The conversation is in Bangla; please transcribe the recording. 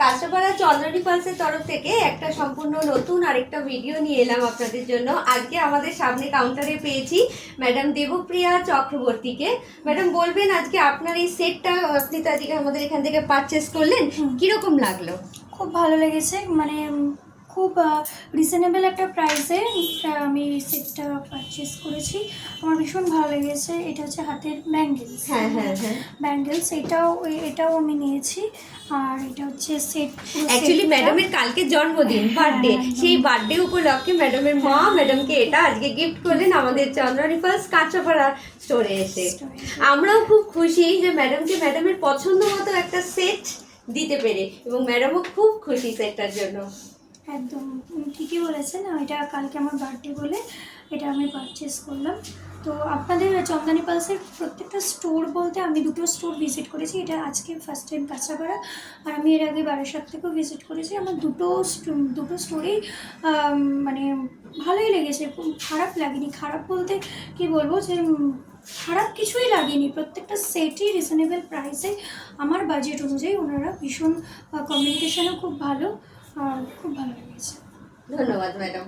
কাঁচরাপাড়া চন্দ্রনী ফালসের তরফ থেকে একটা সম্পূর্ণ নতুন আরেকটা ভিডিও নিয়ে এলাম আপনাদের জন্য। আজকে আমাদের সামনে কাউন্টারে পেয়েছি ম্যাডাম দেবপ্রিয়া চক্রবর্তীকে। ম্যাডাম বলবেন আজকে আপনার এই সেটটা আপনি তো আজকে আমাদের এখান থেকে পারচেস করলেন, কীরকম লাগলো? খুব ভালো লেগেছে, মানে খুব রিজনেবল একটা প্রাইসে আমি সেটটা পারচেস করেছি। আমার ভীষণ ভালো লেগেছে। এটা হচ্ছে হাতের ব্যাঙ্গেলস। হ্যাঁ হ্যাঁ হ্যাঁ, ব্যাঙ্গেলস এটাও আমি নিয়েছি। আর এটা হচ্ছে সেট। অ্যাকচুয়ালি ম্যাডামের কালকে জন্মদিন, বার্থডে, সেই বার্থডে উপলক্ষে ম্যাডামের মা ম্যাডামকে এটা আজকে গিফট করলেন আমাদের চন্দ্রনী ফালস কাঁচরাপাড়া স্টোরে এসে। আমরাও খুব খুশি যে ম্যাডামকে ম্যাডামের পছন্দ মতো একটা সেট দিতে পেরে, এবং ম্যাডামও খুব খুশি সেটটার জন্য। একদম ঠিকই বলেছেন। এটা কালকে আমার বার্থডে বলে এটা আমি পারচেস করলাম। তো আপনাদের চন্দনী পালসের প্রত্যেকটা স্টোর বলতে আমি দুটো স্টোর ভিজিট করেছি। এটা আজকে ফার্স্ট টাইম কাঁচরাপাড়া, আর আমি এর আগে বারাসাত থেকেও ভিজিট করেছি। আমার দুটো স্টোরেই মানে ভালোই লেগেছে, খারাপ লাগেনি। খারাপ বলতে কি বলবো, যে খারাপ কিছুই লাগেনি। প্রত্যেকটা সেটই রিজনেবল প্রাইসে, আমার বাজেট অনুযায়ী। ওনারা ভীষণ কমিউনিকেশনও খুব ভালো, খুব ভালো লেগেছে। ধন্যবাদ ম্যাডাম।